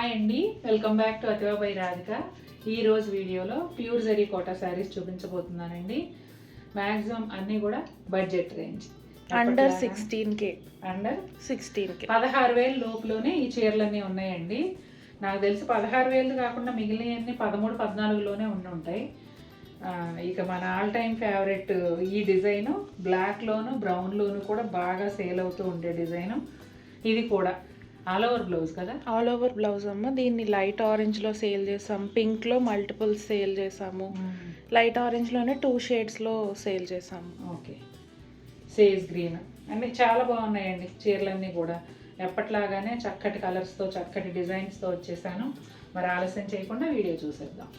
Hi అండి, welcome back to Athiva by Radhika. ఈరోజు వీడియోలో ప్యూర్ జరీ కోటా శారీస్ చూపించబోతున్నానండి. మ్యాక్సిమం అన్నీ కూడా budget range, under 16K. Under 16K 16,000 లోపులోనే ఈ చీరలన్నీ ఉన్నాయండి. నాకు తెలిసి 16,000 కాకుండా మిగిలినవన్నీ 13-14లోనే ఉంటాయి. ఇక మన ఆల్ టైమ్ ఫేవరెట్ ఈ డిజైను బ్లాక్లోను బ్రౌన్లోను కూడా బాగా సేల్ అవుతూ ఉండే డిజైను. ఇది కూడా ఆల్ ఓవర్ బ్లౌజ్ కదా, ఆల్ ఓవర్ బ్లౌజ్ అమ్మ. దీన్ని లైట్ ఆరెంజ్లో సేల్ చేసాం, పింక్లో మల్టిపుల్స్ సేల్ చేసాము, లైట్ ఆరెంజ్లోనే 2 షేడ్స్లో సేల్ చేసాము. ఓకే, సేజ్ గ్రీన్ అన్నీ చాలా బాగున్నాయండి చీరలన్నీ కూడా. ఎప్పట్లాగానే చక్కటి కలర్స్తో చక్కటి డిజైన్స్తో వచ్చేసాను. మరి ఆలస్యం చేయకుండా వీడియో చూసేద్దాం.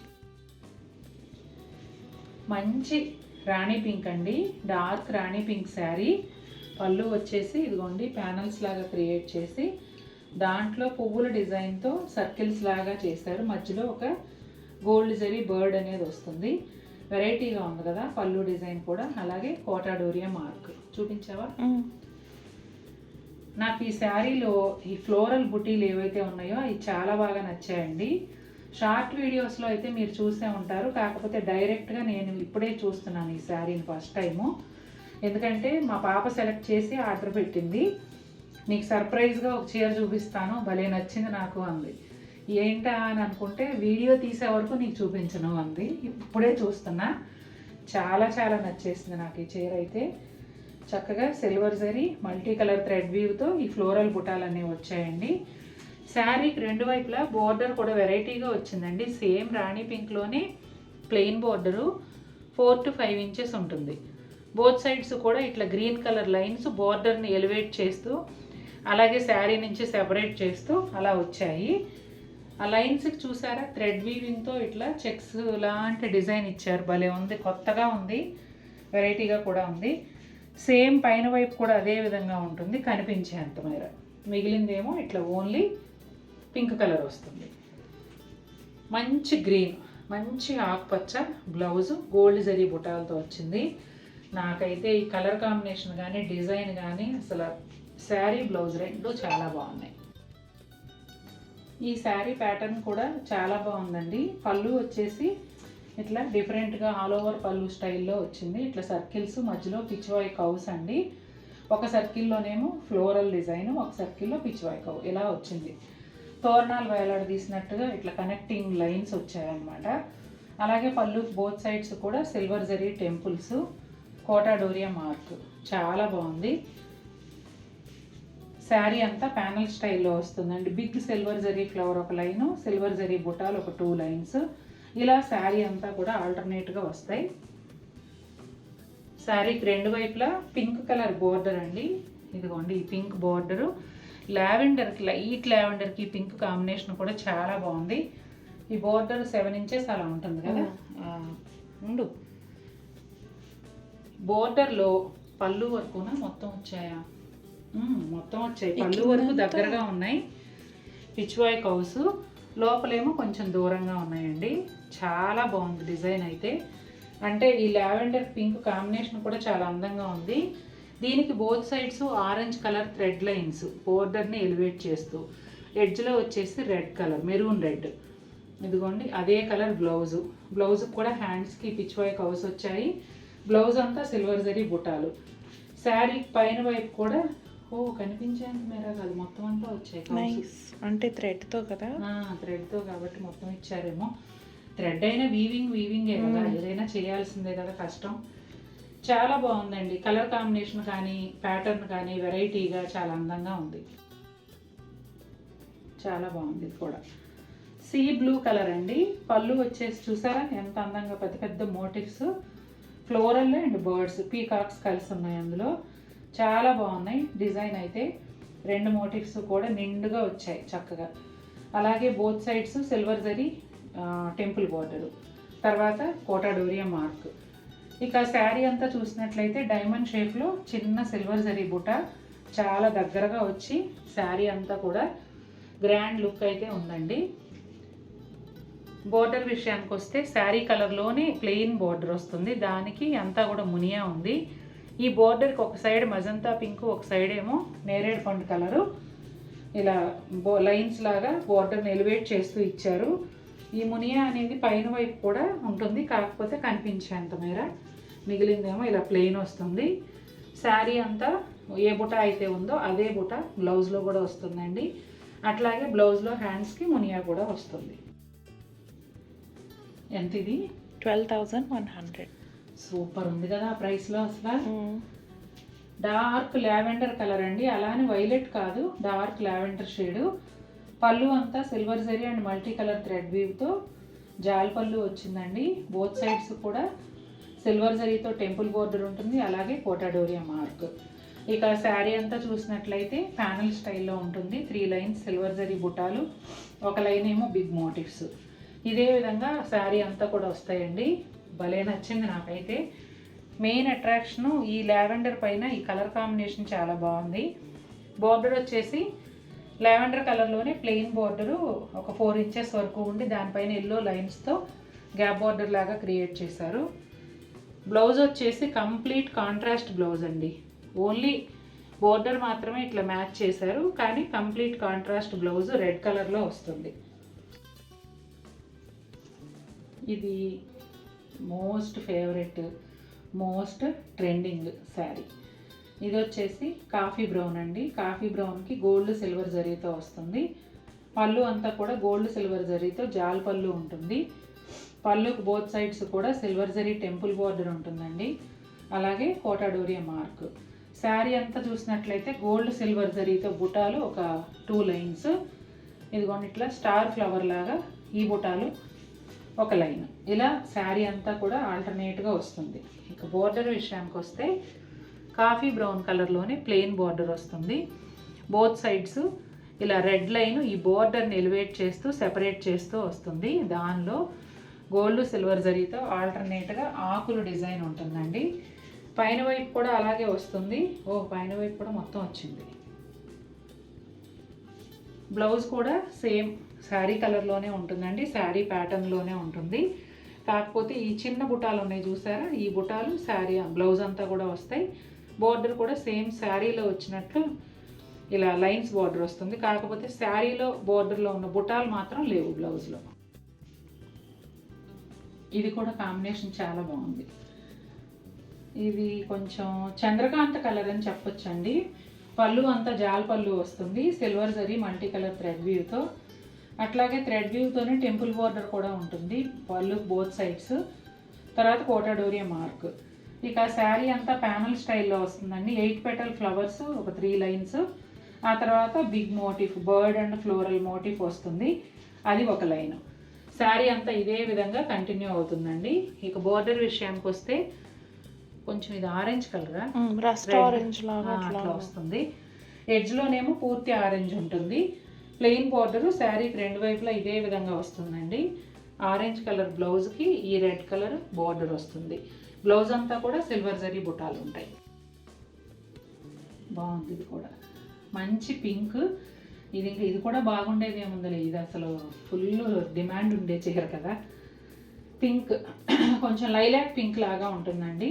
మంచి రాణి పింక్ అండి, డార్క్ రాణి పింక్ శారీ. పళ్ళు వచ్చేసి ఇదిగోండి ప్యానల్స్ లాగా క్రియేట్ చేసి దాంట్లో పువ్వుల డిజైన్తో సర్కిల్స్ లాగా చేశారు. మధ్యలో ఒక గోల్డ్ జరీ బర్డ్ అనేది వస్తుంది. వెరైటీగా ఉంది కదా పళ్ళు డిజైన్ కూడా. అలాగే కోటా డోరియా మార్క్ చూపించావా? నాకు ఈ శారీలో ఈ ఫ్లోరల్ బుటీలు ఏవైతే ఉన్నాయో అవి చాలా బాగా నచ్చాయండి. షార్ట్ వీడియోస్లో అయితే మీరు చూసే ఉంటారు, కాకపోతే డైరెక్ట్గా నేను ఇప్పుడే చూస్తున్నాను ఈ శారీని ఫస్ట్ టైము. ఎందుకంటే మా పాప సెలెక్ట్ చేసి ఆర్డర్ పెట్టింది. నీకు సర్ప్రైజ్గా ఒక చీర చూపిస్తాను, భలే నచ్చింది నాకు అంది. ఏంటా అని అనుకుంటే వీడియో తీసే వరకు నీకు చూపించను అంది. ఇప్పుడే చూస్తున్నా, చాలా చాలా నచ్చేసింది నాకు ఈ చీర అయితే. చక్కగా silver zari multi colour thread వీవ్తో ఈ ఫ్లోరల్ బుటాలన్నీ వచ్చాయండి. శారీకి రెండు వైపులా బోర్డర్ కూడా వెరైటీగా వచ్చిందండి. సేమ్ రాణి పింక్లోనే ప్లెయిన్ బోర్డరు 4 to 5 inches ఉంటుంది. బోత్ సైడ్స్ కూడా ఇట్లా గ్రీన్ కలర్ లైన్స్ బోర్డర్ని ఎలివేట్ చేస్తూ అలాగే శారీ నుంచి సెపరేట్ చేస్తూ అలా వచ్చాయి. ఆ లైన్స్కి చూసారా థ్రెడ్ వీవింగ్తో ఇట్లా చెక్స్ లాంటి డిజైన్ ఇచ్చారు. భలే ఉంది, కొత్తగా ఉంది, వెరైటీగా కూడా ఉంది. సేమ్ పైన వైపు కూడా అదే విధంగా ఉంటుంది కనిపించేంత మేర. మిగిలిందేమో ఇట్లా ఓన్లీ పింక్ కలర్ వస్తుంది. మంచి గ్రీన్, మంచి ఆకుపచ్చ బ్లౌజు గోల్డ్ జరీ బుటాలతో వచ్చింది. నాకైతే ఈ కలర్ కాంబినేషన్ కానీ డిజైన్ కానీ అసలు శారీ బ్లౌజ్ రెండు చాలా బాగున్నాయి. ఈ శారీ ప్యాటర్న్ కూడా చాలా బాగుందండి. పళ్ళు వచ్చేసి ఇట్లా డిఫరెంట్గా ఆల్ ఓవర్ పళ్ళు స్టైల్లో వచ్చింది. ఇట్లా సర్కిల్స్ మధ్యలో పిచ్వాయ్ కౌస్ అండి. ఒక సర్కిల్లోనేమో ఫ్లోరల్ డిజైన్, ఒక సర్కిల్లో పిచ్వాయ్ కౌ ఇలా వచ్చింది. తోరణాలు వేలాడదీసినట్టుగా ఇట్లా కనెక్టింగ్ లైన్స్ వచ్చాయన్నమాట. అలాగే పళ్ళు బోత్ సైడ్స్ కూడా silver zari temples, Kota Doria mark చాలా బాగుంది. శారీ అంతా ప్యానల్ స్టైల్లో వస్తుందండి. బిగ్ సిల్వర్ జరీ ఫ్లవర్ ఒక లైను, సిల్వర్ జరీ బుటాలు ఒక 2 lines, ఇలా శారీ అంతా కూడా ఆల్టర్నేట్గా వస్తాయి. శారీకి రెండు వైపులా పింక్ కలర్ బోర్డర్ అండి. ఇదిగోండి ఈ పింక్ బోర్డరు లావెండర్కి, లైట్ లావెండర్కి పింక్ కాంబినేషన్ కూడా చాలా బాగుంది. ఈ బోర్డర్ 7 inches అలా ఉంటుంది కదా. ఉండు, బోర్డర్లో పళ్ళు వరకున మొత్తం వచ్చాయా? మొత్తం వచ్చాయి, పళ్ళు వరకు దగ్గరగా ఉన్నాయి. పిచ్వాయ్ కౌస్ లోపలేమో కొంచెం దూరంగా ఉన్నాయండి. చాలా బాగుంది డిజైన్ అయితే. అంటే ఈ లావెండర్ పింక్ కాంబినేషన్ కూడా చాలా అందంగా ఉంది. దీనికి both sides orange colour thread lines బోర్డర్ని ఎలివేట్ చేస్తూ, ఎడ్జ్లో వచ్చేసి రెడ్ కలర్, మెరూన్ రెడ్. ఇదిగోండి అదే కలర్ బ్లౌజు. బ్లౌజ్కి కూడా హ్యాండ్స్కి పిచ్వాయ్ కౌస్ వచ్చాయి. బ్లౌజ్ అంతా సిల్వర్ జరీ బుటాలు. శారీ పైన వైపు కూడా కనిపించేంత మేర కాదు, మొత్తం అంతా వచ్చాయి. అంటే థ్రెడ్తో కదా, థ్రెడ్తో కాబట్టి మొత్తం ఇచ్చారేమో. థ్రెడ్ అయినా వీవింగే కదా, ఏదైనా చేయాల్సిందే కదా, కష్టం. చాలా బాగుందండి. కలర్ కాంబినేషన్ కానీ ప్యాటర్న్ కానీ వెరైటీగా చాలా అందంగా ఉంది. చాలా బాగుంది. ఇది కూడా సీ బ్లూ కలర్ అండి. పళ్ళు వచ్చేసి చూసారా ఎంత అందంగా పెద్ద పెద్ద motifs, floral and birds, peacocks కలిసి ఉన్నాయి అందులో. చాలా బాగున్నాయి డిజైన్ అయితే. 2 మోటివ్స్ కూడా నిండుగా వచ్చాయి చక్కగా. అలాగే both sides silver zari temple border, తర్వాత కోటా డోరియా మార్క్. ఇక శారీ అంతా చూసినట్లయితే డైమండ్ షేప్లో చిన్న సిల్వర్ జరీ బుట్ట చాలా దగ్గరగా వచ్చి శారీ అంతా కూడా గ్రాండ్ లుక్ అయితే ఉందండి. బోర్డర్ విషయానికి వస్తే శారీ కలర్లోనే ప్లెయిన్ బోర్డర్ వస్తుంది. దానికి అంతా కూడా మునియా ఉంది. ఈ బోర్డర్కి ఒక సైడ్ మజంతా పింక్, ఒక సైడ్ ఏమో నేరేడ్ పండు కలరు. ఇలా లైన్స్ లాగా బోర్డర్ని ఎలివేట్ చేస్తూ ఇచ్చారు. ఈ మునియా అనేది పైన వైపు కూడా ఉంటుంది, కాకపోతే కనిపించేంత మేర, మిగిలిందేమో ఇలా ప్లెయిన్ వస్తుంది. శారీ అంతా ఏ బుట్ట అయితే ఉందో అదే బుట్ట బ్లౌజ్లో కూడా వస్తుందండి. అట్లాగే బ్లౌజ్లో హ్యాండ్స్కి మునియా కూడా వస్తుంది. ఎంత ఇది? 12,100. సూపర్ ఉంది కదా ఆ ప్రైస్లో. అసలు డార్క్ లావెండర్ కలర్ అండి, అలానే వైలెట్ కాదు, డార్క్ లావెండర్ షేడు. పళ్ళు అంతా silver zari and multi colour thread వీవ్తో జాల్ పళ్ళు వచ్చిందండి. బోత్ సైడ్స్ కూడా సిల్వర్ జరీతో టెంపుల్ బోర్డర్ ఉంటుంది, అలాగే కోటాడోరియా మార్క్. ఇక శారీ అంతా చూసినట్లయితే ప్యానల్ స్టైల్లో ఉంటుంది. 3 లైన్స్ సిల్వర్ జరీ బుటాలు, ఒక లైన్ ఏమో బిగ్ మోటివ్స్. ఇదే విధంగా శారీ అంతా కూడా వస్తాయండి. భలే నచ్చింది నాకైతే. మెయిన్ అట్రాక్షను ఈ లావెండర్ పైన ఈ కలర్ కాంబినేషన్ చాలా బాగుంది. బోర్డర్ వచ్చేసి లావెండర్ కలర్లోనే ప్లెయిన్ బోర్డరు ఒక 4 ఇంచెస్ వరకు ఉండి దానిపైన ఎల్లో లైన్స్తో గ్యాప్ బోర్డర్ లాగా క్రియేట్ చేశారు. బ్లౌజ్ వచ్చేసి కంప్లీట్ కాంట్రాస్ట్ బ్లౌజ్ అండి. ఓన్లీ బోర్డర్ మాత్రమే ఇట్లా మ్యాచ్ చేశారు, కానీ కంప్లీట్ కాంట్రాస్ట్ బ్లౌజ్ రెడ్ కలర్లో వస్తుంది. ఇది most favourite, most trending sari. ఇది వచ్చేసి కాఫీ బ్రౌన్ అండి. కాఫీ బ్రౌన్కి గోల్డ్ సిల్వర్ జరీతో వస్తుంది. పళ్ళు అంతా కూడా గోల్డ్ సిల్వర్ జరీతో జాల్ పళ్ళు ఉంటుంది. పళ్ళుకు బోత్ సైడ్స్ కూడా సిల్వర్ జరీ టెంపుల్ బోర్డర్ ఉంటుందండి, అలాగే కోటాడోరియా మార్క్. శారీ అంతా చూసినట్లయితే గోల్డ్ సిల్వర్ జరీతో బుటాలు ఒక 2 లైన్స్, ఇదిగోండి ఇట్లా స్టార్ ఫ్లవర్ లాగా ఈ బుటాలు ఒక లైన్, ఇలా శారీ అంతా కూడా ఆల్టర్నేట్గా వస్తుంది. ఇక బోర్డర్ విషయానికి వస్తే కాఫీ బ్రౌన్ కలర్లోనే ప్లెయిన్ బోర్డర్ వస్తుంది. బోత్ సైడ్స్ ఇలా రెడ్ లైన్ ఈ బోర్డర్ని ఎలివేట్ చేస్తూ సెపరేట్ చేస్తూ వస్తుంది. దానిలో గోల్డ్ సిల్వర్ జరీతో ఆల్టర్నేట్గా ఆకులు డిజైన్ ఉంటుందండి. పైన వైపు కూడా అలాగే వస్తుంది. పైన వైపు కూడా మొత్తం వచ్చింది. బ్లౌజ్ కూడా సేమ్ శారీ కలర్లోనే ఉంటుందండి, శారీ ప్యాటర్న్లోనే ఉంటుంది. కాకపోతే ఈ చిన్న బుటాలు ఉన్నాయి చూసారా, ఈ బుటాలు శారీ బ్లౌజ్ అంతా కూడా వస్తాయి. బోర్డర్ కూడా సేమ్ శారీలో వచ్చినట్లు ఇలా లైన్స్ బోర్డర్ వస్తుంది. కాకపోతే శారీలో బోర్డర్లో ఉన్న బుటాలు మాత్రం లేవు బ్లౌజ్లో. ఇది కూడా కాంబినేషన్ చాలా బాగుంది. ఇది కొంచెం చంద్రకాంత కలర్ అని చెప్పొచ్చండి. పళ్ళు అంతా జాల్ పళ్ళు వస్తుంది, silver zari multi colour thread వ్యూతో. అట్లాగే థ్రెడ్ వ్యూతోనే టెంపుల్ బోర్డర్ కూడా ఉంటుంది పళ్ళు బోత్ సైడ్స్. తర్వాత కోటాడోరియా మార్క్. ఇక శారీ అంతా ప్యానల్ స్టైల్లో వస్తుందండి. 8 పెటల్ ఫ్లవర్స్ ఒక 3 లైన్స్, ఆ తర్వాత big motif bird and floral motif వస్తుంది, అది ఒక లైన్. శారీ అంతా ఇదే విధంగా కంటిన్యూ అవుతుందండి. ఇక బోర్డర్ విషయానికి వస్తే కొంచెం ఇది ఆరెంజ్ కలరా, రస్ట్ ఆరెంజ్ లాగా అట్లా వస్తుంది. ఎడ్జ్లోనేమో పూర్తి ఆరెంజ్ ఉంటుంది. ప్లెయిన్ బోర్డరు శారీకి 2 వైపులా ఇదే విధంగా వస్తుందండి. ఆరెంజ్ కలర్ బ్లౌజ్కి ఈ రెడ్ కలర్ బోర్డర్ వస్తుంది. బ్లౌజ్ అంతా కూడా సిల్వర్ జరీ బుటాలు ఉంటాయి. బాగుంది. ఇది కూడా మంచి పింక్. ఇది కూడా బాగుండేది ఏముంది, ఇది అసలు ఫుల్ డిమాండ్ ఉండే చీర కదా. పింక్ కొంచెం లైలాక్ పింక్ లాగా ఉంటుందండి.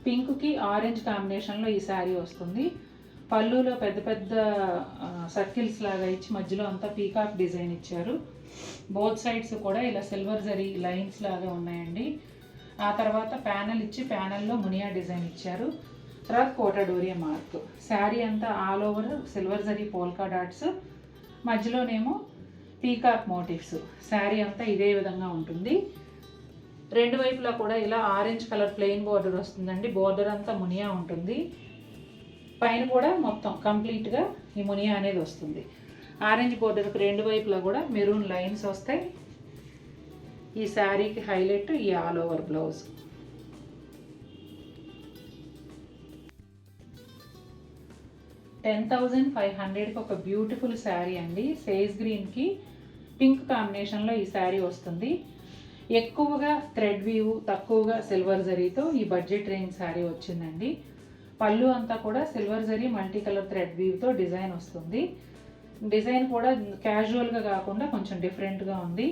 పింక్కి ఆరెంజ్ కాంబినేషన్లో ఈ శారీ వస్తుంది. పళ్ళులో పెద్ద పెద్ద సర్కిల్స్ లాగా ఇచ్చి మధ్యలో అంతా పీకాక్ డిజైన్ ఇచ్చారు. బోత్ సైడ్స్ కూడా ఇలా సిల్వర్ జరీ లైన్స్ లాగా ఉన్నాయండి. ఆ తర్వాత ప్యానల్ ఇచ్చి ప్యానల్లో మునియా డిజైన్ ఇచ్చారు. తర్వాత కోటాడోరియా మార్క్. శారీ అంతా all over silver zari polka dots, మధ్యలోనేమో పీకాక్ మోటివ్స్. శారీ అంతా ఇదే విధంగా ఉంటుంది. 2 వైపులా కూడా ఇలా ఆరెంజ్ కలర్ ప్లెయిన్ బోర్డర్ వస్తుందండి. బోర్డర్ అంతా మునియా ఉంటుంది. పైన కూడా మొత్తం కంప్లీట్గా ఈ మునియా అనేది వస్తుంది. ఆరెంజ్ బోర్డర్కి 2 వైపులా కూడా మెరూన్ లైన్స్ వస్తాయి. ఈ శారీకి హైలైట్ ఈ ఆల్ ఓవర్ బ్లౌజ్. $10,500కి ఒక బ్యూటిఫుల్ శారీ అండి. సేజ్ గ్రీన్కి పింక్ కాంబినేషన్లో ఈ శారీ వస్తుంది. ఎక్కువగా థ్రెడ్ వీవ్, తక్కువగా సిల్వర్ జరీతో ఈ బడ్జెట్ రేంజ్ శారీ వచ్చిందండి. పళ్ళు అంతా కూడా silver zari multi colour thread వీవ్తో డిజైన్ వస్తుంది. డిజైన్ కూడా క్యాజువల్గా కాకుండా కొంచెం డిఫరెంట్గా ఉంది.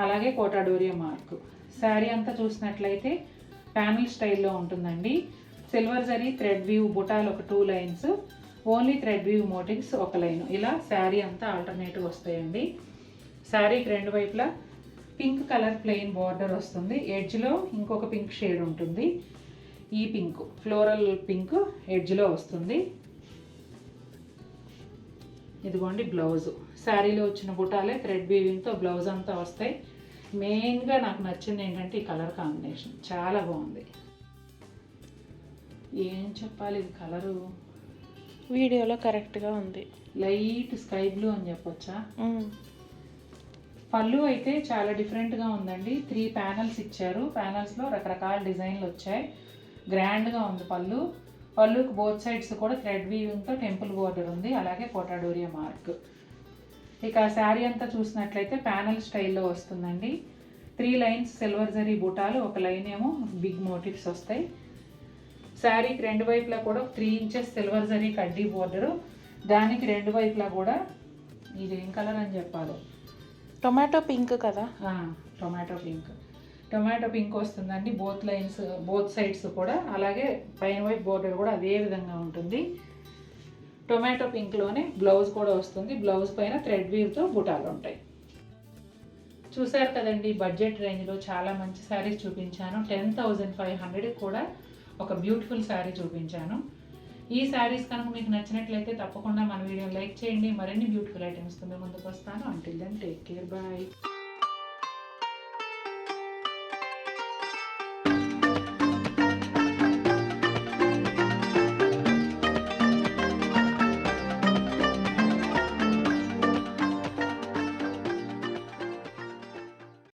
అలాగే కోటాడోరియా మార్క్. శారీ అంతా చూసినట్లయితే ప్యానల్ స్టైల్లో ఉంటుందండి. సిల్వర్ జరీ థ్రెడ్ వీవ్ బుటాలు ఒక 2 lines, only thread weave motifs ఒక లైన్. ఇలా శారీ అంతా ఆల్టర్నేటివ్ వస్తాయండి. శారీకి రెండు వైపులా పింక్ కలర్ ప్లెయిన్ బార్డర్ వస్తుంది. ఎడ్జ్లో ఇంకొక పింక్ షేడ్ ఉంటుంది. ఈ పింక్ ఫ్లోరల్ పింక్ ఎడ్జ్లో వస్తుంది. ఇదిగోండి బ్లౌజు. శారీలో వచ్చిన బుటాలే థ్రెడ్ వీవింగ్తో బ్లౌజ్ అంతా వస్తాయి. మెయిన్గా నాకు నచ్చింది ఏంటంటే ఈ కలర్ కాంబినేషన్ చాలా బాగుంది. ఏం చెప్పాలి, ఇది కలరు వీడియోలో కరెక్ట్గా ఉంది. లైట్ స్కై బ్లూ అని చెప్పొచ్చా. పళ్ళు అయితే చాలా డిఫరెంట్గా ఉందండి. 3 ప్యానల్స్ ఇచ్చారు. ప్యానల్స్లో రకరకాల డిజైన్లు వచ్చాయి. గ్రాండ్గా ఉంది పళ్ళు. పళ్ళుకి బోత్ సైడ్స్ కూడా థ్రెడ్ వీవింగ్తో టెంపుల్ బోర్డర్ ఉంది, అలాగే కోటాడోరియా మార్క్. ఇక శారీ అంతా చూసినట్లయితే ప్యానల్ స్టైల్లో వస్తుందండి. 3 లైన్స్ సిల్వర్ జరీ బుటాలు, ఒక లైన్ ఏమో బిగ్ మోటివ్స్ వస్తాయి. శారీకి రెండు వైపులా కూడా 3 ఇంచెస్ సిల్వర్ జరీ కడ్డీ బోర్డరు. దానికి రెండు వైపులా కూడా ఇది ఏం కలర్ అని చెప్పాలి, టొమాటో పింక్ కదా. టొమాటో పింక్ వస్తుందండి. బోత్ లైన్స్ బోత్ సైడ్స్ కూడా, అలాగే పైన వైపు బోర్డర్ కూడా అదే విధంగా ఉంటుంది. టొమాటో పింక్లోనే బ్లౌజ్ కూడా వస్తుంది. బ్లౌజ్ పైన థ్రెడ్ వీవ్తో బుటాలు ఉంటాయి. చూసారు కదండి, బడ్జెట్ రేంజ్లో చాలా మంచి శారీస్ చూపించాను. 10,500 కూడా ఒక బ్యూటిఫుల్ శారీ చూపించాను. ఈ శారీస్ కనుక మీకు నచ్చినట్లయితే తప్పకుండా మన వీడియో లైక్ చేయండి. మరిన్ని బ్యూటిఫుల్ ఐటమ్స్తో మేము ముందుకు వస్తాను. Until then take care, bye.